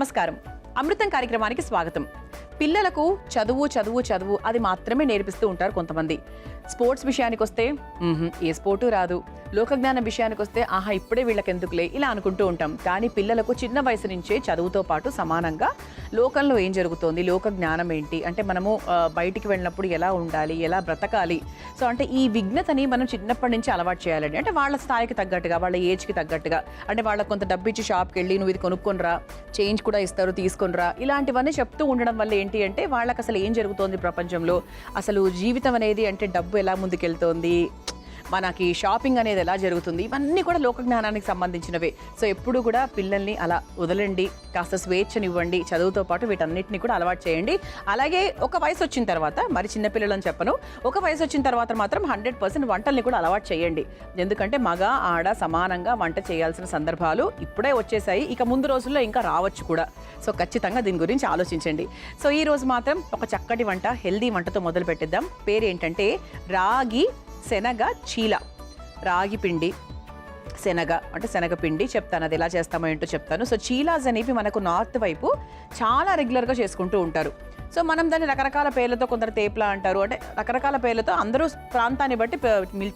నమస్కారం. అమృతం కార్యక్రమానికి స్వాగతం. పిల్లలకు చదువు చదువు చదువు అది మాత్రమే నేర్పిస్తూ ఉంటారు కొంతమంది. స్పోర్ట్స్ విషయానికి వస్తే ఏ స్పోర్టు రాదు, లోకజ్ఞానం విషయానికి వస్తే ఆహా ఇప్పుడే వీళ్ళకి ఎందుకులే ఇలా అనుకుంటూ ఉంటాం. కానీ పిల్లలకు చిన్న వయసు నుంచే చదువుతో పాటు సమానంగా లోకంలో ఏం జరుగుతోంది, లోక జ్ఞానం ఏంటి, అంటే మనము బయటికి వెళ్ళినప్పుడు ఎలా ఉండాలి, ఎలా బ్రతకాలి, సో అంటే ఈ విఘ్నతని మనం చిన్నప్పటి నుంచి అలవాటు చేయాలండి. అంటే వాళ్ళ స్థాయికి తగ్గట్టుగా, వాళ్ళ ఏజ్కి తగ్గట్టుగా, అంటే వాళ్ళకి కొంత డబ్బు ఇచ్చి షాప్కి వెళ్ళి నువ్వు ఇది కొనుక్కొనిరా, చేంజ్ కూడా ఇస్తారు తీసుకొనిరా, ఇలాంటివన్నీ చెప్తూ ఉండడం వల్ల ఏంటి అంటే వాళ్ళకి అసలు ఏం జరుగుతోంది ప్రపంచంలో, అసలు జీవితం అనేది అంటే డబ్బు ఎలా ముందుకెళ్తోంది, మనకి షాపింగ్ అనేది ఎలా జరుగుతుంది, ఇవన్నీ కూడా లోక జ్ఞానానికి సంబంధించినవే. సో ఎప్పుడు కూడా పిల్లల్ని అలా వదలండి, కాస్త స్వేచ్ఛనివ్వండి, చదువుతో పాటు వీటన్నిటిని కూడా అలవాటు చేయండి. అలాగే ఒక వయసు వచ్చిన తర్వాత, మరి చిన్నపిల్లలని చెప్పను, ఒక వయసు వచ్చిన తర్వాత మాత్రం 100% వంటల్ని కూడా అలవాటు చేయండి. ఎందుకంటే మగ ఆడ సమానంగా వంట చేయాల్సిన సందర్భాలు ఇప్పుడే వచ్చేసాయి, ఇక ముందు రోజుల్లో ఇంకా రావచ్చు కూడా. సో ఖచ్చితంగా దీని గురించి ఆలోచించండి. సో ఈ రోజు మాత్రం ఒక చక్కటి వంట, హెల్దీ వంటతో మొదలు పెట్టిద్దాం. పేరు ఏంటంటే రాగి శనగ చీల. రాగి పిండి, శనగ అంటే శనగపిండి చెప్తాను, అది ఎలా చేస్తామో ఏంటో చెప్తాను. సో చీలాస్ అనేవి మనకు నార్త్ వైపు చాలా రెగ్యులర్గా చేసుకుంటూ ఉంటారు. సో మనం దాన్ని రకరకాల పేర్లతో, కొందరు తేప్లా అంటారు, అంటే రకరకాల పేర్లతో అందరూ ప్రాంతాన్ని బట్టి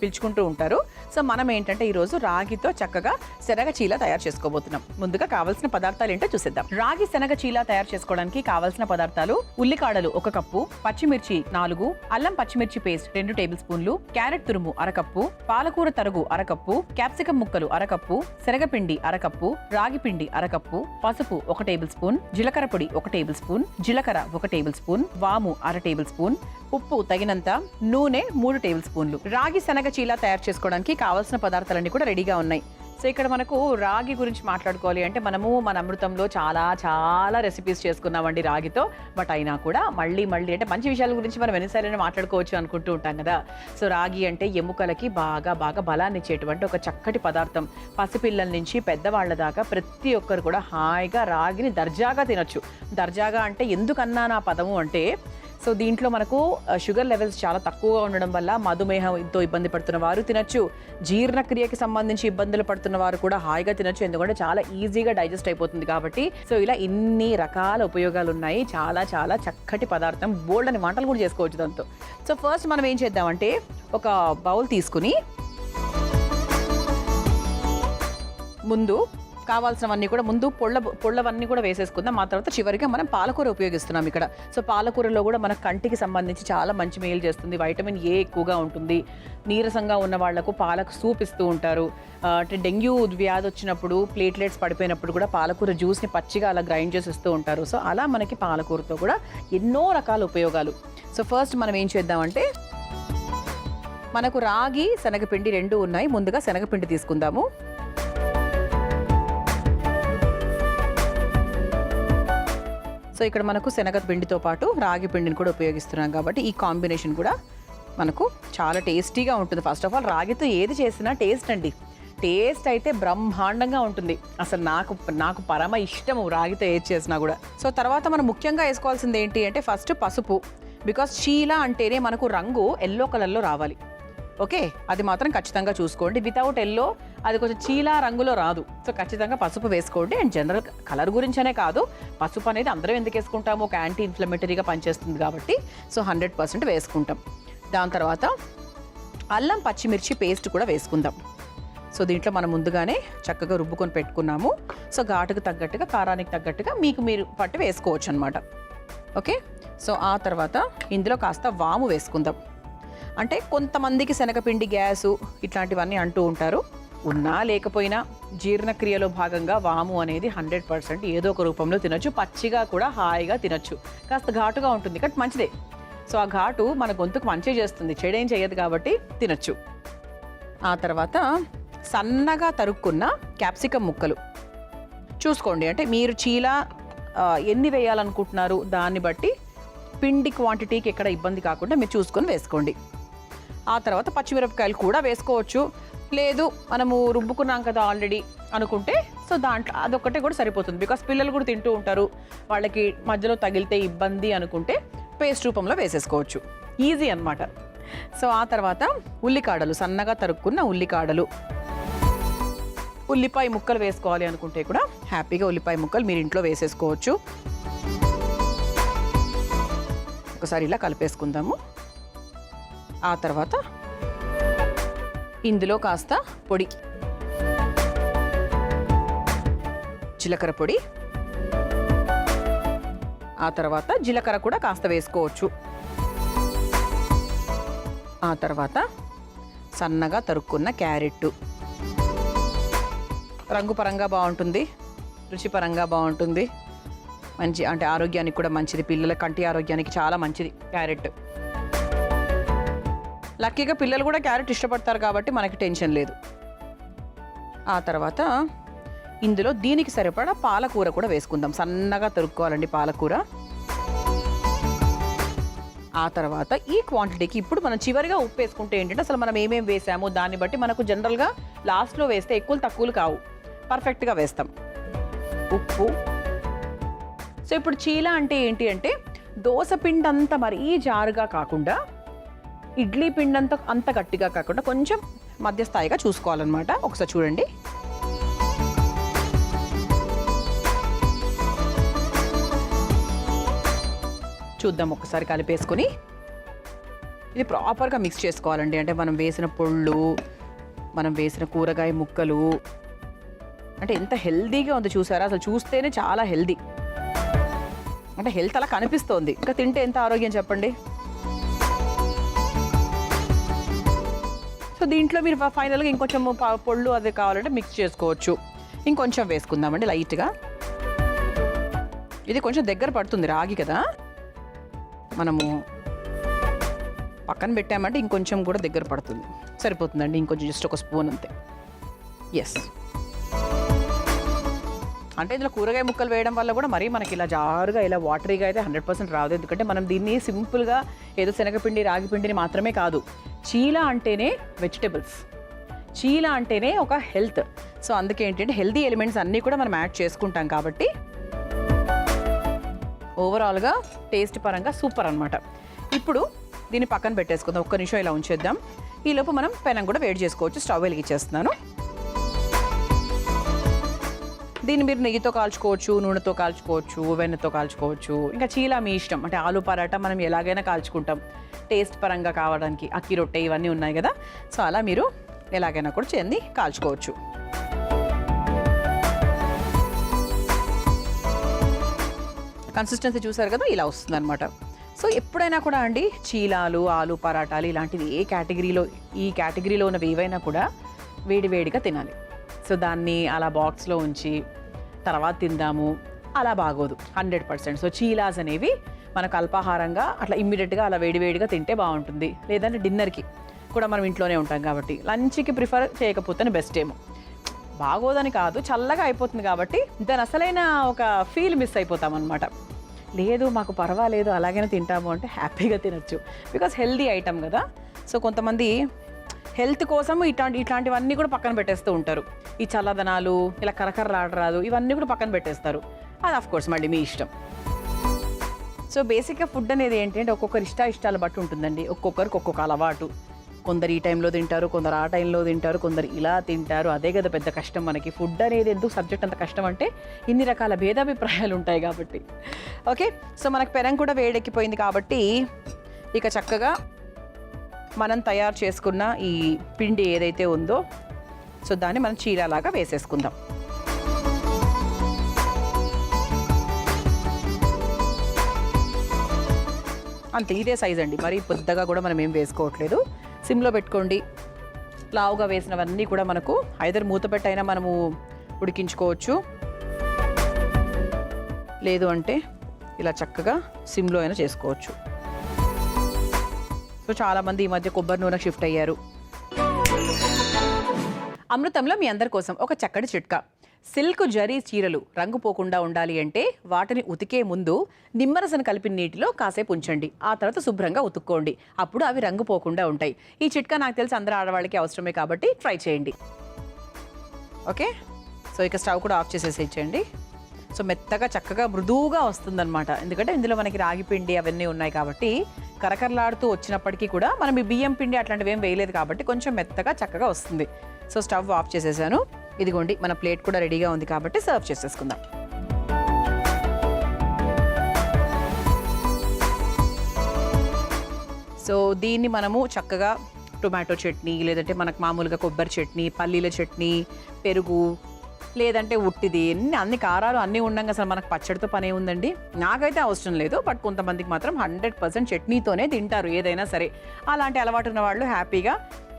పిలుచుకుంటూ ఉంటారు. సో మనం ఏంటంటే ఈరోజు రాగితో చక్కగా శనగ చీల తయారు చేసుకోబోతున్నాం. ముందుగా కావాల్సిన పదార్థాలు ఏంటో చూసేద్దాం. రాగి శనగ చీల తయారు చేసుకోవడానికి కావాల్సిన పదార్థాలు: ఉల్లికాడలు 1 కప్పు, పచ్చిమిర్చి 4, అల్లం పచ్చిమిర్చి పేస్ట్ 2 టేబుల్ స్పూన్లు, క్యారెట్ తురుము 1 కప్పు, పాలకూర తరుగు 1 కప్పు, క్యాప్సికం ముక్కలు 1 కప్పు, శనగపిండి 1 కప్పు, రాగి పిండి 1 కప్పు, పసుపు 1 టేబుల్ స్పూన్, జీలకర్ర పొడి 1 టేబుల్ స్పూన్, జీలకర్ర 1 టేబుల్ స్పూన్, వాము 1/2 టేబుల్ స్పూన్, ఉప్పు తగినంత, నూనె 3 టేబుల్ స్పూన్లు. రాగి శనగ చీల తయారు చేసుకోవడానికి కావాల్సిన పదార్థాలన్నీ కూడా రెడీగా ఉన్నాయి. సో ఇక్కడ మనకు రాగి గురించి మాట్లాడుకోవాలి అంటే మనము మన అమృతంలో చాలా చాలా రెసిపీస్ చేసుకున్నామండి రాగితో. బట్ అయినా కూడా మళ్ళీ అంటే మంచి విషయాల గురించి మనం ఎన్నిసార్లు మాట్లాడుకోవచ్చు అనుకుంటూ ఉంటాం కదా. సో రాగి అంటే ఎముకలకి బాగా బలాన్ని ఇచ్చేటువంటి ఒక చక్కటి పదార్థం. పసిపిల్లల నుంచి పెద్దవాళ్ళ దాకా ప్రతి ఒక్కరు కూడా హాయిగా రాగిని దర్జాగా తినొచ్చు. దర్జాగా అంటే ఎందుకన్నా నా పదము అంటే, సో దీంట్లో మనకు షుగర్ లెవెల్స్ చాలా తక్కువగా ఉండడం వల్ల మధుమేహంతో ఇబ్బంది పడుతున్న వారు తినచ్చు, జీర్ణక్రియకి సంబంధించి ఇబ్బందులు పడుతున్న వారు కూడా హాయిగా తినచ్చు, ఎందుకంటే చాలా ఈజీగా డైజెస్ట్ అయిపోతుంది కాబట్టి. సో ఇలా ఇన్ని రకాల ఉపయోగాలు ఉన్నాయి. చాలా చాలా చక్కటి పదార్థం, బోల్డ్ అని వంటలు కూడా చేసుకోవచ్చు దాంతో. సో ఫస్ట్ మనం ఏం చేద్దామంటే ఒక బౌల్ తీసుకుని ముందు కావాల్సినవన్నీ కూడా ముందు పొళ్ళవన్నీ కూడా వేసేసుకుందాం. ఆ తర్వాత చివరిగా మనం పాలకూర ఉపయోగిస్తున్నాం ఇక్కడ. సో పాలకూరలో కూడా మన కంటికి సంబంధించి చాలా మంచి మేలు చేస్తుంది. వైటమిన్ ఏ ఎక్కువగా ఉంటుంది. నీరసంగా ఉన్న వాళ్లకు పాలకు సూప్ ఇస్తూ ఉంటారు. అంటే డెంగ్యూ వ్యాధి వచ్చినప్పుడు, ప్లేట్లెట్స్ పడిపోయినప్పుడు కూడా పాలకూర జ్యూస్ని పచ్చిగా అలా గ్రైండ్ చేసి ఇస్తూ ఉంటారు. సో అలా మనకి పాలకూరతో కూడా ఎన్నో రకాల ఉపయోగాలు. సో ఫస్ట్ మనం ఏం చేద్దామంటే, మనకు రాగి శనగపిండి 2 ఉన్నాయి. ముందుగా శనగపిండి తీసుకుందాము. సో ఇక్కడ మనకు శనగపిండితో పాటు రాగి పిండిని కూడా ఉపయోగిస్తున్నాం కాబట్టి ఈ కాంబినేషన్ కూడా మనకు చాలా టేస్టీగా ఉంటుంది. ఫస్ట్ ఆఫ్ ఆల్ రాగితో ఏది చేసినా టేస్ట్ అండి, టేస్ట్ అయితే బ్రహ్మాండంగా ఉంటుంది. అసలు నాకు పరమ ఇష్టము రాగితో ఏది చేసినా కూడా. సో తర్వాత మనం ముఖ్యంగా వేసుకోవాల్సింది ఏంటి అంటే ఫస్ట్ పసుపు. బికాస్ చీల అంటేనే మనకు రంగు ఎల్లో కలర్లో రావాలి. ఓకే, అది మాత్రం ఖచ్చితంగా చూసుకోండి. వితౌట్ ఎల్లో అది కొంచెం చీలా రంగులో రాదు. సో ఖచ్చితంగా పసుపు వేసుకోండి. అండ్ జనరల్ కలర్ గురించనే కాదు, పసుపు అనేది అందరం ఎందుకు వేసుకుంటాము, ఒక యాంటీ ఇన్ఫ్లమేటరీగా పనిచేస్తుంది కాబట్టి. సో 100% వేసుకుంటాం. దాని తర్వాత అల్లం పచ్చిమిర్చి పేస్ట్ కూడా వేసుకుందాం. సో దీంట్లో మనం ముందుగానే చక్కగా రుబ్బుకొని పెట్టుకున్నాము. సో ఘాటుకు తగ్గట్టుగా, కారానికి తగ్గట్టుగా మీరు పట్టి వేసుకోవచ్చు అనమాట. ఓకే, సో ఆ తర్వాత ఇందులో కాస్త వాము వేసుకుందాం. అంటే కొంతమందికి శనగపిండి గ్యాసు ఇట్లాంటివన్నీ అంటూ ఉంటారు. ఉన్నా లేకపోయినా జీర్ణక్రియలో భాగంగా వాము అనేది 100% ఏదో ఒక రూపంలో తినొచ్చు. పచ్చిగా కూడా హాయిగా తినొచ్చు. కాస్త ఘాటుగా ఉంటుంది కానీ మంచిదే. సో ఆ ఘాటు మన గొంతుకు మంచి చేస్తుంది, చెడేం చేయదు కాబట్టి తినొచ్చు. ఆ తర్వాత సన్నగా తరుక్కున్న క్యాప్సికం ముక్కలు చూసుకోండి. అంటే మీరు చీల ఎన్ని వేయాలనుకుంటున్నారు దాన్ని బట్టి పిండి క్వాంటిటీకి ఎక్కడ ఇబ్బంది కాకుండా మీరు చూసుకొని వేసుకోండి. ఆ తర్వాత పచ్చిమిరపకాయలు కూడా వేసుకోవచ్చు. లేదు మనము రుబ్బుకున్నాం కదా ఆల్రెడీ అనుకుంటే సో దాంట్లో అదొక్కటే కూడా సరిపోతుంది. బికాస్ పిల్లలు కూడా తింటూ ఉంటారు, వాళ్ళకి మధ్యలో తగిలితే ఇబ్బంది అనుకుంటే పేస్ట్ రూపంలో వేసేసుకోవచ్చు. ఈజీ అన్నమాట. సో ఆ తర్వాత ఉల్లికాడలు, సన్నగా తరుక్కున్న ఉల్లికాడలు, ఉల్లిపాయ ముక్కలు వేసుకోవాలి అనుకుంటే కూడా హ్యాపీగా ఉల్లిపాయ ముక్కలు మీరు ఇంట్లో వేసేసుకోవచ్చు. ఒకసారి ఇలా కలిపేసుకుందాము. ఆ తర్వాత ఇందులో కాస్త పొడి, జీలకర్ర పొడి, ఆ తర్వాత జీలకర్ర కూడా కాస్త వేసుకోవచ్చు. ఆ తర్వాత సన్నగా తరుక్కున్న క్యారెట్, రంగు పరంగా బాగుంటుంది, రుచిపరంగా బాగుంటుంది, మంచి అంటే ఆరోగ్యానికి కూడా మంచిది, పిల్లల కంటి ఆరోగ్యానికి చాలా మంచిది క్యారెట్. లక్కీగా పిల్లలు కూడా క్యారెట్ ఇష్టపడతారు కాబట్టి మనకి టెన్షన్ లేదు. ఆ తర్వాత ఇందులో దీనికి సరిపడా పాలకూర కూడా వేసుకుందాం. సన్నగా తరుక్కోవాలండి పాలకూర. ఆ తర్వాత ఈ క్వాంటిటీకి ఇప్పుడు మనం చివరిగా ఉప్పు వేసుకుంటే ఏంటంటే అసలు మనం ఏమేమి వేసామో దాన్ని బట్టి మనకు జనరల్గా లాస్ట్లో వేస్తే ఎక్కువ తక్కువలు కావు, పర్ఫెక్ట్గా వేస్తాం ఉప్పు. సో ఇప్పుడు చీల అంటే ఏంటి అంటే దోశ పిండి అంత మరీ జారుగా కాకుండా, ఇడ్లీ పిండి అంత గట్టిగా కాకుండా కొంచెం మధ్యస్థాయిగా చూసుకోవాలన్నమాట. ఒకసారి చూడండి. చూద్దాం ఒకసారి కలిపేసుకొని ఇది ప్రాపర్గా మిక్స్ చేసుకోవాలండి. అంటే మనం వేసిన పొళ్ళు, మనం వేసిన కూరగాయ ముక్కలు అంటే ఎంత హెల్దీగా ఉంది చూసారా, అసలు చూస్తేనే చాలా హెల్దీ. అంటే హెల్త్ అలా కనిపిస్తోంది, ఇంకా తింటే ఎంత ఆరోగ్యం చెప్పండి. సో దీంట్లో మీరు ఫైనల్గా ఇంకొంచెం పొళ్ళు అది కావాలంటే మిక్స్ చేసుకోవచ్చు. ఇంకొంచెం వేసుకుందామండి లైట్గా. ఇది కొంచెం దగ్గర పడుతుంది, రాగి కదా, మనము పక్కన పెట్టామంటే ఇంకొంచెం కూడా దగ్గర పడుతుంది. సరిపోతుందండి, ఇంకొంచెం జస్ట్ ఒక స్పూన్ అంతే. ఎస్, అంటే ఇందులో కూరగాయ ముక్కలు వేయడం వల్ల కూడా మరీ మనకి ఇలా జారుగా ఇలా వాటరీగా అయితే 100% రాదు. ఎందుకంటే మనం దీన్ని సింపుల్గా ఏదో శనగపిండి రాగిపిండిని మాత్రమే కాదు, చీల అంటేనే వెజిటబుల్స్, చీల అంటేనే ఒక హెల్త్. సో అందుకే ఏంటంటే హెల్దీ ఎలిమెంట్స్ అన్నీ కూడా మనం యాడ్ చేసుకుంటాం కాబట్టి ఓవరాల్గా టేస్ట్ పరంగా సూపర్ అనమాట. ఇప్పుడు దీన్ని పక్కన పెట్టేసుకుందాం, ఒక్క నిమిషం ఇలా ఉంచేద్దాం. ఈలోపు మనం పెనం కూడా వేడి చేసుకోవచ్చు. స్టవ్ వెలిగించేస్తున్నాను. దీన్ని మీరు నెయ్యితో కాల్చుకోవచ్చు, నూనెతో కాల్చుకోవచ్చు, వెన్నతో కాల్చుకోవచ్చు. ఇంకా చీల మీ ఇష్టం. అంటే ఆలు పరాటా మనం ఎలాగైనా కాల్చుకుంటాం టేస్ట్ పరంగా కావడానికి. అక్కి రొట్టె ఇవన్నీ ఉన్నాయి కదా, సో అలా మీరు ఎలాగైనా కూడా చేయండి, కాల్చుకోవచ్చు. కన్సిస్టెన్సీ చూసారు కదా, ఇలా వస్తుందన్నమాట. సో ఎప్పుడైనా కూడా అండి చీలాలు, ఆలు పరాటాలు ఇలాంటివి ఈ కేటగిరీలో ఉన్నవి ఏవైనా కూడా వేడివేడిగా తినాలి. సో దాన్ని అలా బాక్స్లో ఉంచి తర్వాత తిందాము అలా బాగోదు 100%. సో చీలాస్ అనేవి మనకు అల్పాహారంగా అట్లా ఇమ్మీడియట్గా అలా వేడివేడిగా తింటే బాగుంటుంది. లేదంటే డిన్నర్కి కూడా మనం ఇంట్లోనే ఉంటాం కాబట్టి లంచ్కి ప్రిఫర్ చేయకపోతేనే బెస్ట్ ఏమో. బాగోదని కాదు, చల్లగా అయిపోతుంది కాబట్టి దాని అసలైన ఒక ఫీల్ మిస్ అయిపోతాం అనమాట. లేదు మాకు పర్వాలేదు అలాగైనా తింటాము అంటే హ్యాపీగా తినచ్చు, బికాస్ హెల్దీ ఐటమ్ కదా. సో కొంతమంది హెల్త్ కోసం ఇట్లాంటివన్నీ కూడా పక్కన పెట్టేస్తూ ఉంటారు. ఈ చల్లదనాలు ఇలా కరకరలాడరాదు ఇవన్నీ కూడా పక్కన పెట్టేస్తారు. అది ఆఫ్కోర్స్ మళ్ళీ మీ ఇష్టం. సో బేసిక్గా ఫుడ్ అనేది ఏంటంటే ఒక్కొక్కరి ఇష్టాలు బట్టి ఉంటుందండి. ఒక్కొక్కరికి ఒక్కొక్క అలవాటు. కొందరు ఈ టైంలో తింటారు, కొందరు ఆ టైంలో తింటారు, కొందరు ఇలా తింటారు. అదే కదా పెద్ద కష్టం మనకి. ఫుడ్ అనేది ఎందుకు సబ్జెక్ట్ అంత కష్టం అంటే ఇన్ని రకాల భేదాభిప్రాయాలు ఉంటాయి కాబట్టి. ఓకే, సో మనకు పెనం కూడా వేడెక్కిపోయింది కాబట్టి ఇక చక్కగా మనం తయారు చేసుకున్న ఈ పిండి ఏదైతే ఉందో సో దాన్ని మనం చీరలాగా వేసేసుకుందాం. అంతే, ఇదే సైజ్ అండి, మరి పెద్దగా కూడా మనం ఏం వేసుకోవట్లేదు. సిమ్లో పెట్టుకోండి. లావుగా వేసినవన్నీ కూడా మనకు ఐదర్ మూత పెట్టైనా మనము ఉడికించుకోవచ్చు, లేదు అంటే ఇలా చక్కగా సిమ్లో అయినా చేసుకోవచ్చు. సో చాలామంది ఈ మధ్య కొబ్బరి నూనె షిఫ్ట్ అయ్యారు. అమృతంలో మీ అందరి కోసం ఒక చక్కటి చిట్కా. సిల్క్ జరీ చీరలు రంగు పోకుండా ఉండాలి అంటే వాటిని ఉతికే ముందు నిమ్మరసం కలిపిన నీటిలో కాసేపు ఉంచండి. ఆ తర్వాత శుభ్రంగా ఉతుక్కోండి. అప్పుడు అవి రంగు పోకుండా ఉంటాయి. ఈ చిట్కా నాకు తెలిసి అందరూ ఆడవాళ్ళకి అవసరమే కాబట్టి ట్రై చేయండి. ఓకే, సో ఇక స్టవ్ కూడా ఆఫ్ చేసేసేయండి. సో మెత్తగా చక్కగా మృదువుగా వస్తుందన్నమాట. ఎందుకంటే ఇందులో మనకి రాగి పిండి అవన్నీ ఉన్నాయి కాబట్టి కరకరలాడుతూ వచ్చినప్పటికీ కూడా మనం ఈ బియ్యం పిండి అట్లాంటివి ఏం వేయలేదు కాబట్టి కొంచెం మెత్తగా చక్కగా వస్తుంది. సో స్టవ్ ఆఫ్ చేసేసాను. ఇదిగోండి మన ప్లేట్ కూడా రెడీగా ఉంది కాబట్టి సర్వ్ చేసేసుకుందాం. సో దీన్ని మనము చక్కగా టొమాటో చట్నీ, లేదంటే మనకు మామూలుగా కొబ్బరి చట్నీ, పల్లీల చట్నీ, పెరుగు, లేదంటే ఉట్టిది, అన్ని కారాలు అన్నీ ఉండగా అసలు మనకు పచ్చడితో పనే ఉందండి. నాకైతే అవసరం లేదు, బట్ కొంతమందికి మాత్రం 100% చట్నీతోనే తింటారు ఏదైనా సరే. అలాంటి అలవాటు ఉన్న వాళ్ళు హ్యాపీగా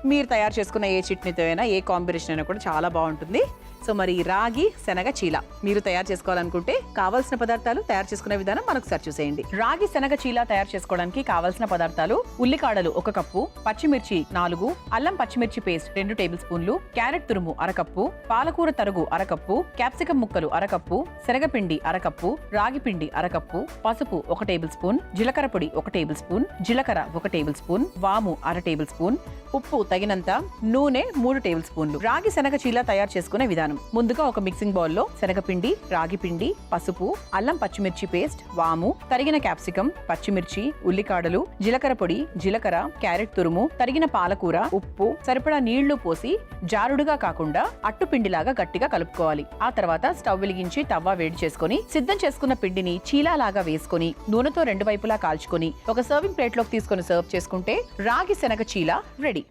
మీరు తయారు చేసుకున్న ఏ చట్నీతో అయినా, ఏ కాంబినేషన్ అయినా కూడా చాలా బాగుంటుంది. సో మరి రాగి శనగ చీల మీరు తయారు చేసుకోవాలనుకుంటే కావాల్సిన పదార్థాలు, తయారు చేసుకునే విధానం మనకు సార్ చూసేయండి. రాగి శనగ చీల తయారు చేసుకోవడానికి కావాల్సిన పదార్థాలు: ఉల్లికాడలు 1 కప్పు, పచ్చిమిర్చి 4, అల్లం పచ్చిమిర్చి పేస్ట్ 2 టేబుల్ స్పూన్లు, క్యారెట్ తురుము 1 కప్పు, పాలకూర తరుగు 1 కప్పు, క్యాప్సికం ముక్కలు 1 కప్పు, శనగపిండి 1 కప్పు, రాగి పిండి 1 కప్పు, పసుపు 1 టేబుల్ స్పూన్, జీలకర్ర పొడి 1 టేబుల్ స్పూన్, జీలకర్ర 1 టేబుల్ స్పూన్, వాము 1/2 టేబుల్ స్పూన్, ఉప్పు తగినంత, నూనె 3 టేబుల్ స్పూన్లు. రాగి శనగ చీల తయారు చేసుకునే విధానం: ముందుగా ఒక మిక్సింగ్ బౌల్ లో శనగపిండి, రాగి పిండి, పసుపు, అల్లం పచ్చిమిర్చి పేస్ట్, వాము, తరిగిన క్యాప్సికం, పచ్చిమిర్చి, ఉల్లికాడలు, జీలకర్ర పొడి, జీలకర్ర, క్యారెట్ తురుము, తరిగిన పాలకూర, ఉప్పు, సరిపడా నీళ్లు పోసి జారుడుగా కాకుండా అట్టుపిండిలాగా గట్టిగా కలుపుకోవాలి. ఆ తర్వాత స్టవ్ వెలిగించి తవ్వ వేడి చేసుకుని సిద్ధం చేసుకున్న పిండిని చీలాలాగా వేసుకొని నూనెతో 2 వైపులా కాల్చుకొని ఒక సర్వింగ్ ప్లేట్ లోకి తీసుకొని సర్వ్ చేసుకుంటే రాగి శనగ చీల రెడీ.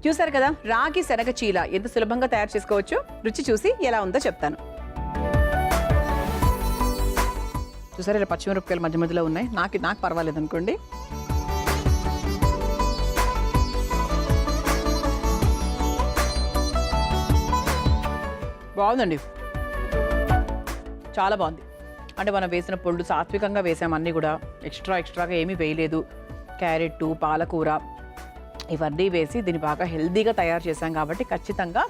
చూసారు కదా, రాగి శనగ చీల ఎంత సులభంగా తయారు చేసుకోవచ్చు. రుచి చూసి ఎలా ఉందో చెప్తాను. చూసారు, ఇలా పచ్చిమిరపకాయలు మధ్య మధ్యలో ఉన్నాయి. నాకు పర్వాలేదు అనుకోండి. బాగుందండి, చాలా బాగుంది. అంటే మనం వేసిన పొళ్ళు సాత్వికంగా వేసాము, అన్నీ కూడా ఎక్స్ట్రాగా ఏమీ వేయలేదు. క్యారెట్, పాలకూర ఇవన్నీ వేసి దీన్ని బాగా హెల్దీగా తయారు చేశాం కాబట్టి ఖచ్చితంగా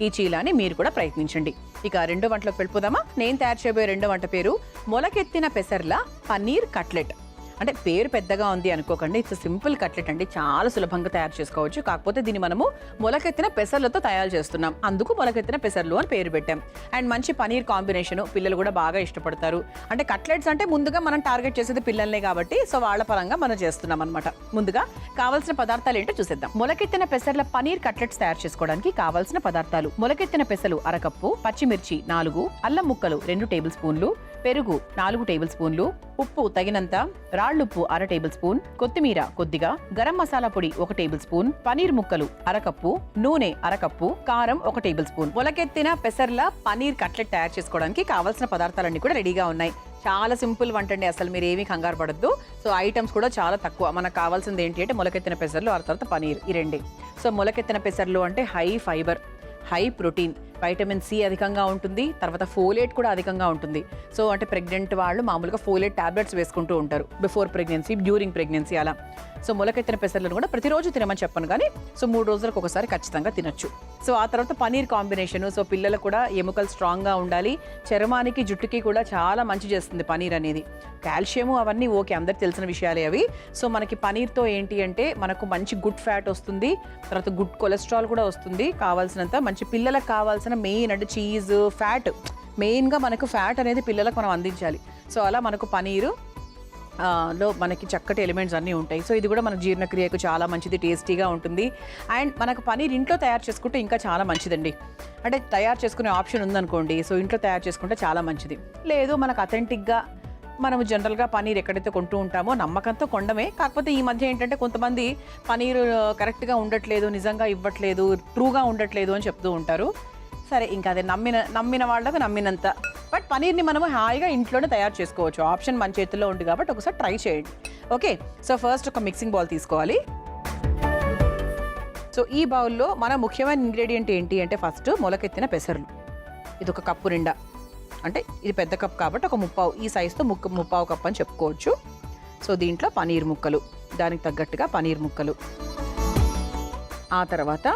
ఈ చీలాని మీరు కూడా ప్రయత్నించండి. ఇక రెండో వంటలోకి వెళ్ళిపోదామా? నేను తయారు చేయబోయే రెండో వంట పేరు మొలకెత్తిన పెసర్ల పన్నీర్ కట్లెట్. అంటే పేరు పెద్దగా ఉంది అనుకోకండి, ఇట్స్ సింపుల్ కట్లెట్ అండి. చాలా సులభంగా తయారు చేసుకోవచ్చు. కాకపోతే దీన్ని మనము మొలకెత్తిన పెసర్లతో తయారు చేస్తున్నాం, అందుకు మొలకెత్తిన పెసర్లు అని పేరు పెట్టాం. అండ్ మంచి పనీర్ కాంబినేషన్, పిల్లలు కూడా బాగా ఇష్టపడతారు. అంటే కట్లెట్స్ అంటే ముందుగా మనం టార్గెట్ చేసేది పిల్లల్నే కాబట్టి సో వాళ్ళ పరంగా మనం చేస్తున్నాం అనమాట. ముందుగా కావాల్సిన పదార్థాలు ఏంటో చూసేద్దాం. మొలకెత్తిన పెసర్ల పనీర్ కట్లెట్స్ తయారు చేసుకోవడానికి కావాల్సిన పదార్థాలు: మొలకెత్తిన పెసలు 1 కప్పు, పచ్చిమిర్చి 4, అల్లం ముక్కలు 2 టేబుల్ స్పూన్లు, పెరుగు 4 టేబుల్ స్పూన్లు, ఉప్పు తగినంత, రాళ్ళుప్పు 1/2 టేబుల్ స్పూన్, కొత్తిమీర కొద్దిగా, గరం మసాలా పొడి 1 టేబుల్ స్పూన్, పనీర్ ముక్కలు 1/2 కప్పు, నూనె 1/2 కప్పు, కారం 1 టేబుల్ స్పూన్. మొలకెత్తిన పెసర్ల పనీర్ కట్లెట్ తయారు చేసుకోవడానికి కావాల్సిన పదార్థాలన్నీ కూడా రెడీగా ఉన్నాయి. చాలా సింపుల్ వంట అండి, అసలు మీరు ఏమీ కంగారు పడద్దు. సో ఐటమ్స్ కూడా చాలా తక్కువ. మనకు కావాల్సింది ఏంటి అంటే మొలకెత్తిన పెసర్లు, ఆ తర్వాత పనీర్, ఈ రెండే. సో మొలకెత్తిన పెసర్లు అంటే high fibre, high protein, vitamin C అధికంగా ఉంటుంది, తర్వాత ఫోలేట్ కూడా అధికంగా ఉంటుంది. సో అంటే ప్రెగ్నెంట్ వాళ్ళు మామూలుగా ఫోలేట్ టాబ్లెట్స్ వేసుకుంటూ ఉంటారు, బిఫోర్ ప్రెగ్నెన్సీ, డ్యూరింగ్ ప్రెగ్నెన్సీ అలా. సో మొలకెత్తిన పెసర్లను కూడా ప్రతిరోజు తినమని చెప్పను, కానీ సో 3 రోజులకు ఒకసారి ఖచ్చితంగా తినొచ్చు. సో ఆ తర్వాత పనీర్ కాంబినేషను. సో పిల్లలకు కూడా ఎముకలు స్ట్రాంగ్గా ఉండాలి, చర్మానికి, జుట్టుకి కూడా చాలా మంచి చేస్తుంది పనీర్ అనేది. కాల్షియము అవన్నీ ఓకే, అందరికి తెలిసిన విషయాలే అవి. సో మనకి పనీర్తో ఏంటి అంటే మనకు మంచి గుడ్ ఫ్యాట్ వస్తుంది, తర్వాత గుడ్ కొలెస్ట్రాల్ కూడా వస్తుంది, కావాల్సినంత మంచి పిల్లలకు కావాల్సిన మెయిన్ అంటే చీజ్, ఫ్యాట్, మెయిన్గా మనకు ఫ్యాట్ అనేది పిల్లలకు మనం అందించాలి. సో అలా మనకు పనీరు లో మనకి చక్కటి ఎలిమెంట్స్ అన్నీ ఉంటాయి. సో ఇది కూడా మన జీర్ణక్రియకు చాలా మంచిది, టేస్టీగా ఉంటుంది. అండ్ మనకు పనీర్ ఇంట్లో తయారు చేసుకుంటే ఇంకా చాలా మంచిదండి. అంటే తయారు చేసుకునే ఆప్షన్ ఉందనుకోండి, సో ఇంట్లో తయారు చేసుకుంటే చాలా మంచిది. లేదు మనకు అథెంటిక్గా మనము జనరల్గా పనీర్ ఎక్కడైతే కొంటూ ఉంటామో నమ్మకంతో కొండమే. కాకపోతే ఈ మధ్య ఏంటంటే కొంతమంది పనీర్ కరెక్ట్గా ఉండట్లేదు, నిజంగా ఇవ్వట్లేదు, ట్రూగా ఉండట్లేదు అని చెప్తూ ఉంటారు. సరే, ఇంకా అదే నమ్మిన వాళ్ళకు నమ్మినంత. బట్ పనీర్ని మనము హాయిగా ఇంట్లోనే తయారు చేసుకోవచ్చు, ఆప్షన్ మన చేతుల్లో ఉంది కాబట్టి ఒకసారి ట్రై చేయండి. ఓకే, సో ఫస్ట్ ఒక మిక్సింగ్ బౌల్ తీసుకోవాలి. సో ఈ బౌల్లో మన ముఖ్యమైన ఇంగ్రీడియంట్ ఏంటి అంటే ఫస్ట్ మొలకెత్తిన పెసర్లు. ఇది 1 కప్పు నిండా, అంటే ఇది పెద్ద కప్ కాబట్టి ఒక 30, ఈ సైజుతో 30 కప్ అని చెప్పుకోవచ్చు. సో దీంట్లో పనీర్ ముక్కలు, దానికి తగ్గట్టుగా పనీర్ ముక్కలు, ఆ తర్వాత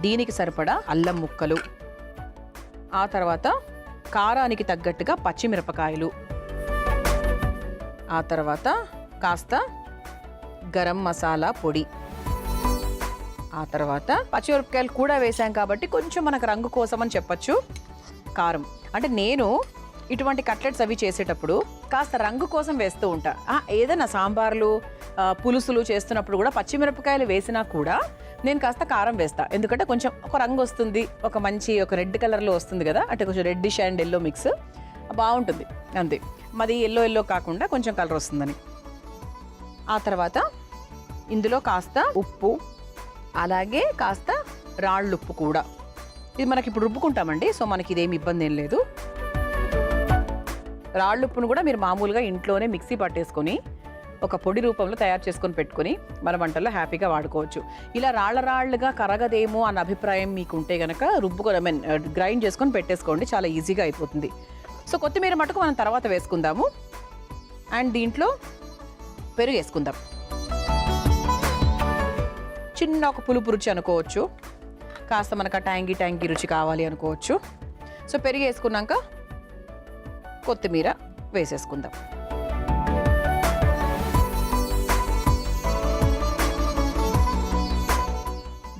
దీనికి సరిపడా అల్లం ముక్కలు, ఆ తర్వాత కారానికి తగ్గట్టుగా పచ్చిమిరపకాయలు, ఆ తర్వాత కాస్త గరం మసాలా పొడి, ఆ తర్వాత పచ్చిమిరపకాయలు కూడా వేసాం కాబట్టి కొంచెం మనకు రంగు కోసం అని చెప్పచ్చు, కారం. అంటే నేను ఇటువంటి కట్లెట్స్ అవి చేసేటప్పుడు కాస్త రంగు కోసం వేస్తూ ఉంటా. ఏదైనా సాంబార్లు పులుసులు చేస్తున్నప్పుడు కూడా పచ్చిమిరపకాయలు వేసినా కూడా నేను కాస్త కారం వేస్తా. ఎందుకంటే కొంచెం ఒక రంగు వస్తుంది, ఒక మంచి ఒక రెడ్ కలర్లో వస్తుంది కదా, అంటే కొంచెం రెడ్డిష్ అండ్ ఎల్లో మిక్స్ బాగుంటుంది. అంతే, మాది ఎల్లో కాకుండా కొంచెం కలర్ వస్తుందని. ఆ తర్వాత ఇందులో కాస్త ఉప్పు, అలాగే కాస్త రాళ్ళుప్పు కూడా. ఇది మనకి ఇప్పుడు రుబ్బుకుంటామండి, సో మనకి ఇదేమి ఇబ్బంది ఏం లేదు. రాళ్ళుప్పును కూడా మీరు మామూలుగా ఇంట్లోనే మిక్సీ పట్టేసుకొని ఒక పొడి రూపంలో తయారు చేసుకొని పెట్టుకొని మన వంటల్లో హ్యాపీగా వాడుకోవచ్చు. ఇలా రాళ్ళగా కరగదేమో అన్న అభిప్రాయం మీకు ఉంటే కనుక గ్రైండ్ చేసుకొని పెట్టేసుకోండి, చాలా ఈజీగా అయిపోతుంది. సో కొత్తిమీర మటుకు మనం తర్వాత వేసుకుందాము. అండ్ దీంట్లో పెరుగు వేసుకుందాం. చిన్న ఒక పులుపు రుచి అనుకోవచ్చు, కాస్త మనకు ట్యాంగీ రుచి కావాలి అనుకోవచ్చు. సో పెరుగు వేసుకున్నాక కొత్తిమీర వేసేసుకుందాం.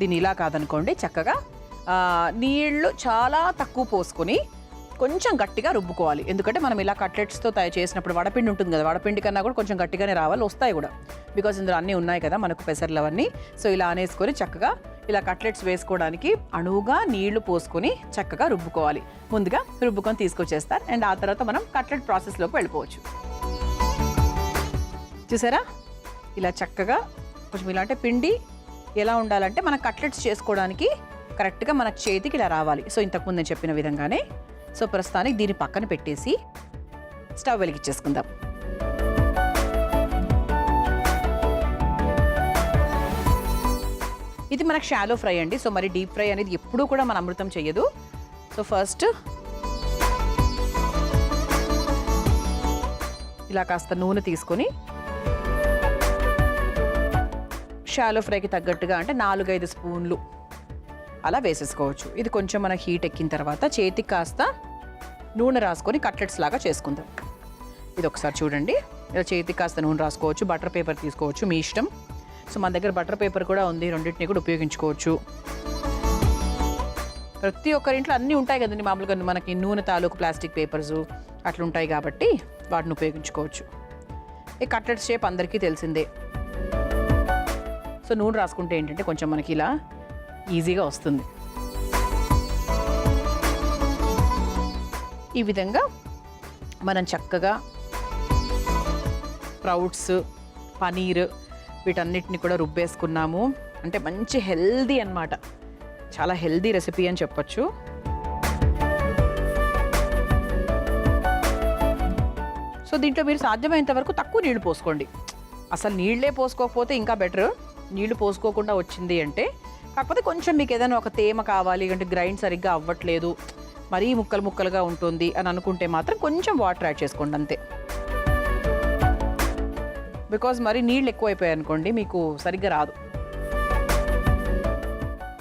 దీన్ని ఇలా కాదనుకోండి, చక్కగా నీళ్లు చాలా తక్కువ పోసుకొని కొంచెం గట్టిగా రుబ్బుకోవాలి. ఎందుకంటే మనం ఇలా కట్లెట్స్తో తయారు చేసినప్పుడు వడపిండి ఉంటుంది కదా, వడపిండి కన్నా కూడా కొంచెం గట్టిగానే రావాలి, వస్తాయి కూడా, బికాజ్ ఇందులో అన్నీ ఉన్నాయి కదా మనకు పెసర్లు అవన్నీ. సో ఇలా అనేసుకొని చక్కగా ఇలా కట్లెట్స్ వేసుకోవడానికి అణువుగా నీళ్లు పోసుకొని చక్కగా రుబ్బుకోవాలి. ముందుగా రుబ్బుకొని తీసుకొచ్చేస్తారు. అండ్ ఆ తర్వాత మనం కట్లెట్ ప్రాసెస్లోకి వెళ్ళిపోవచ్చు. చూసారా, ఇలా చక్కగా కొంచెం ఇలా అంటే పిండి ఎలా ఉండాలంటే మన కట్లెట్స్ చేసుకోవడానికి కరెక్ట్గా మన చేతికి ఇలా రావాలి. సో ఇంతకుముందు నేను చెప్పిన విధంగానే. సో ప్రస్తుతానికి దీన్ని పక్కన పెట్టేసి స్టవ్ వెలిగించేసుకుందాం. ఇది మనకు షాలో ఫ్రై అండి. సో మరి డీప్ ఫ్రై అనేది ఎప్పుడూ కూడా మన అమృతం చెయ్యదు. సో ఫస్ట్ ఇలా కాస్త నూనె తీసుకొని షాలో ఫ్రైకి తగ్గట్టుగా అంటే 4-5 స్పూన్లు అలా వేసేసుకోవచ్చు. ఇది కొంచెం మనకి హీట్ ఎక్కిన తర్వాత చేతికి కాస్త నూనె రాసుకొని కట్లెట్స్ లాగా చేసుకుందాం. ఇది ఒకసారి చూడండి, ఇలా చేతికి కాస్త నూనె రాసుకోవచ్చు, బటర్ పేపర్ తీసుకోవచ్చు, మీ ఇష్టం. సో మన దగ్గర బటర్ పేపర్ కూడా ఉంది, రెండింటిని కూడా ఉపయోగించుకోవచ్చు. ప్రతి ఒక్కరింట్లో అన్నీ ఉంటాయి కదండి, మామూలుగా మనకి నూనె తాలూకు ప్లాస్టిక్ పేపర్స్ అట్లుంటాయి కాబట్టి వాటిని ఉపయోగించుకోవచ్చు. ఈ కట్లెట్ షేప్ అందరికీ తెలిసిందే. సో నూనె రాసుకుంటే ఏంటంటే కొంచెం మనకి ఇలా ఈజీగా వస్తుంది. ఈ విధంగా మనం చక్కగా స్ప్రౌట్స్, పనీర్ వీటన్నిటిని కూడా రుబ్బేసుకున్నాము. అంటే మంచి హెల్దీ అన్నమాట, చాలా హెల్దీ రెసిపీ అని చెప్పొచ్చు. సో దీంట్లో మీరు సాధ్యమైనంత వరకు తక్కువ నీళ్లు పోసుకోండి. అసలు నీళ్ళే పోసుకోకపోతే ఇంకా బెటర్. నీళ్లు పోసుకోకుండా వచ్చింది అంటే, కాకపోతే కొంచెం మీకు ఏదైనా ఒక తేమ కావాలి అంటే గ్రైండ్ సరిగ్గా అవ్వట్లేదు, మరీ ముక్కలుగా ఉంటుంది అని అనుకుంటే మాత్రం కొంచెం వాటర్ యాడ్ చేసుకోండి అంతే. బికాజ్ మరి నీళ్ళు ఎక్కువైపోయాయి అనుకోండి మీకు సరిగ్గా రాదు.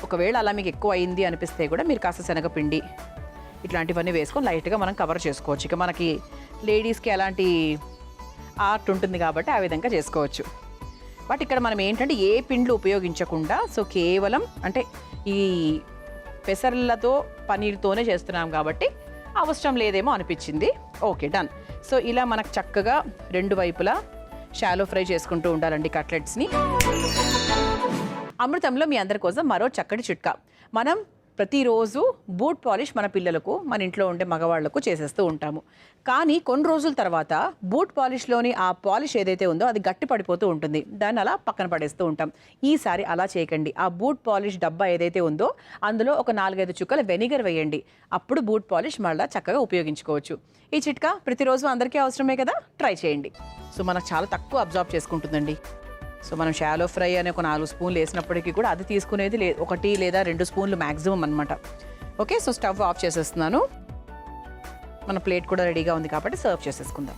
ఒకవేళ అలా మీకు ఎక్కువ అయింది అనిపిస్తే కూడా మీరు కాస్త శనగపిండి ఇట్లాంటివన్నీ వేసుకొని లైట్గా మనం కవర్ చేసుకోవచ్చు. ఇక మనకి లేడీస్కి అలాంటి ఆర్ట్ ఉంటుంది కాబట్టి ఆ విధంగా చేసుకోవచ్చు. బట్ ఇక్కడ మనం ఏంటంటే ఏ పిండ్లు ఉపయోగించకుండా, సో కేవలం అంటే ఈ పెసర్లతో పనీర్తోనే చేస్తున్నాం కాబట్టి అవసరం లేదేమో అనిపించింది. Okay, done. సో ఇలా మనకు చక్కగా 2 వైపులా షాలో ఫ్రై చేసుకుంటూ ఉండాలండి కట్లెట్స్ని. అమృతంలో మీ అందరి కోసం మరో చక్కటి చిట్కా. మనం ప్రతిరోజు బూట్ పాలిష్ మన పిల్లలకు, మన ఇంట్లో ఉండే మగవాళ్లకు చేసేస్తూ ఉంటాము. కానీ కొన్ని రోజుల తర్వాత బూట్ పాలిష్లోని ఆ పాలిష్ ఏదైతే ఉందో అది గట్టి పడిపోతూ ఉంటుంది, దాన్ని అలా పక్కన పడేస్తూ ఉంటాం. ఈసారి అలా చేయకండి. ఆ బూట్ పాలిష్ డబ్బా ఏదైతే ఉందో అందులో ఒక 4-5 చుక్కల వెనిగర్ వేయండి. అప్పుడు బూట్ పాలిష్ మళ్ళీ చక్కగా ఉపయోగించుకోవచ్చు. ఈ చిట్కా ప్రతిరోజు అందరికీ అవసరమే కదా, ట్రై చేయండి. సో మనకు చాలా తక్కువ అబ్జార్బ్ చేసుకుంటుందండి. సో మనం షాలో ఫ్రై అనే ఒక 4 స్పూన్లు వేసినప్పటికీ కూడా అది తీసుకునేది 1 లేదా 2 స్పూన్లు మ్యాక్సిమం అనమాట. ఓకే, సో స్టవ్ ఆఫ్ చేసేస్తున్నాను. మన ప్లేట్ కూడా రెడీగా ఉంది కాబట్టి సర్వ్ చేసేసుకుందాం.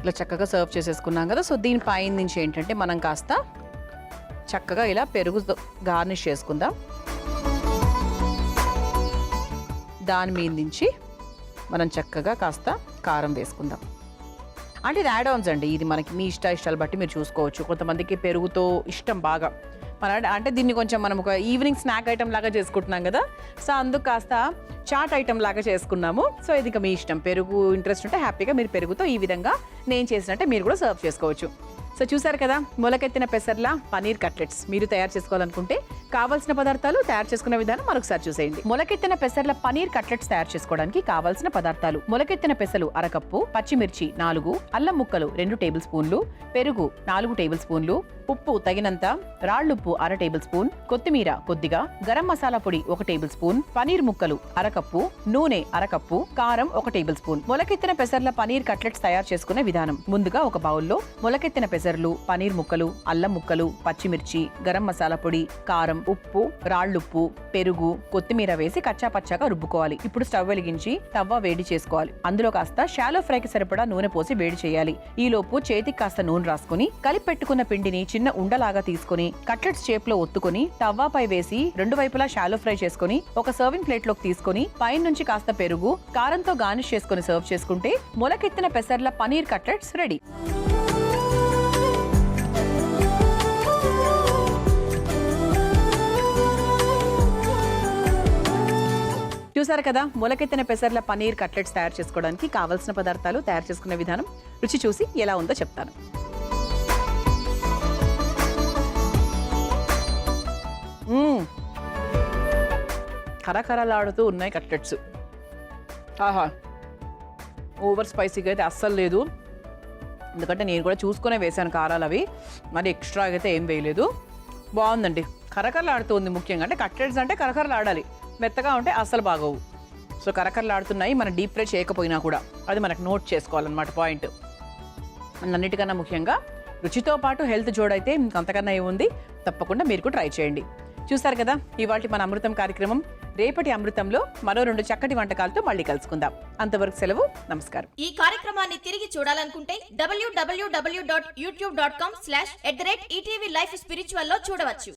ఇలా చక్కగా సర్వ్ చేసేసుకున్నాం కదా. సో దీనిపై నుంచి ఏంటంటే మనం కాస్త చక్కగా ఇలా పెరుగు గార్నిష్ చేసుకుందాం. దాని మీద నుంచి మనం చక్కగా కాస్త కారం వేసుకుందాం. అంటే ఇది యాడ్ ఆన్స్ అండి, ఇది మనకి మీ ఇష్టాలు బట్టి మీరు చూసుకోవచ్చు. కొంతమందికి పెరుగుతో ఇష్టం బాగా, అంటే దీన్ని కొంచెం మనం ఒక ఈవినింగ్ స్నాక్ ఐటమ్ లాగా చేసుకుంటున్నాం కదా, సో అందుకు కాస్త చాట్ ఐటమ్ లాగా చేసుకున్నాము. సో ఇది ఇక మీ ఇష్టం, పెరుగు ఇంట్రెస్ట్ ఉంటే హ్యాపీగా మీరు పెరుగుతో ఈ విధంగా నేను చేసినట్టే మీరు కూడా సర్వ్ చేసుకోవచ్చు. సో చూసారు కదా, మొలకెత్తిన పెసర్ల పనీర్ కట్లెట్స్ మీరు తయారు చేసుకోవాలనుకుంటే కావాల్సిన పదార్థాలు, తయారు చేసుకునే విధానం మరొకసారి చూసేయండి. మొలకెత్తిన పెసర్ల పనీర్ కట్లెట్స్ తయారు చేసుకోవడానికి కావాల్సిన పదార్థాలు: మొలకెత్తిన పెసలు అరకప్పు, పచ్చిమిర్చి 4, అల్లం ముక్కలు 2 టేబుల్ స్పూన్లు, పెరుగు 4 టేబుల్ స్పూన్లు, ఉప్పు తగినంత, రాళ్ళుప్పు 1/2 టేబుల్ స్పూన్, కొత్తిమీర కొద్దిగా, గరం మసాలా పొడి 1 టేబుల్ స్పూన్, పనీర్ ముక్కలు అరకప్పు, నూనె అరకప్పు, కారం 1 టేబుల్ స్పూన్. మొలకెత్తిన పెసర్ల పనీర్ కట్లెట్స్ తయారు చేసుకునే విధానం: ముందుగా ఒక బౌల్లో మొలకెత్తిన పెసర్లు, పనీర్ ముక్కలు, అల్లం ముక్కలు, పచ్చిమిర్చి, గరం మసాలా పొడి, కారం, ఉప్పు, రాళ్ళుప్పు, పెరుగు, కొత్తిమీర వేసి కచ్చా పచ్చాగా రుబ్బుకోవాలి. ఇప్పుడు స్టవ్ వెలిగించి తవ్వ వేడి చేసుకోవాలి. అందులో కాస్త షాలో ఫ్రైకి సరిపడా నూనె పోసి వేడి చేయాలి. ఈ లోపు చేతికి కాస్త నూనె రాసుకుని కలిపి పెట్టుకున్న పిండిని చిన్న ఉండలాగా తీసుకుని కట్లెట్స్ షేప్ లో ఒత్తుకుని తవ్వాపై వేసి 2 వైపులా షాలో ఫ్రై చేసుకుని ఒక సర్వింగ్ ప్లేట్ లోకి తీసుకుని పైన నుంచి కాస్త పెరుగు, కారంతో గార్నిష్ చేసుకుని సర్వ్ చేసుకుంటే మొలకెత్తిన పెసర్ల పనీర్ కట్లెట్స్ రెడీ. చూసారు కదా, మొలకెత్తిన పెసర్ల పనీర్ కట్లెట్స్ తయారు చేసుకోవడానికి కావాల్సిన పదార్థాలు, తయారు చేసుకునే విధానం, రుచి చూసి ఎలా ఉందో చెప్తాను. కరకరలాడుతూ ఉన్నాయి కట్లెట్స్. ఆహా, ఓవర్ స్పైసీగా అయితే అస్సలు లేదు, ఎందుకంటే నేను కూడా చూసుకునే వేసాను కారాలు, అవి మరి ఎక్స్ట్రా అయితే ఏం వేయలేదు. బాగుందండి, కరకరలాడుతుంది. ముఖ్యంగా అంటే కట్లెట్స్ అంటే కరకరలాడాలి, మెత్తగా ఉంటే అస్సలు బాగోవు. సో కరకరలాడుతున్నాయి, మనం డీప్ ఫ్రై చేయకపోయినా కూడా అది మనకు నోట్ చేసుకోవాలన్నమాట పాయింట్. అన్నిటికన్నా ముఖ్యంగా రుచితో పాటు హెల్త్ జోడైతే ఇంకంతకన్నా ఏముంది, తప్పకుండా మీరు కూడా ట్రై చేయండి. చూసారు కదా, ఇవాళ మన అమృతం కార్యక్రమం. రేపటి అమృతంలో మరో 2 చక్కటి వంటకాలతో మళ్ళీ కలుసుకుందాం. అంతవరకు సెలవు, నమస్కారం. ఈ కార్యక్రమాన్ని తిరిగి చూడాలనుకుంటే www.youtube.com/ETV Life Spiritual లో చూడవచ్చు.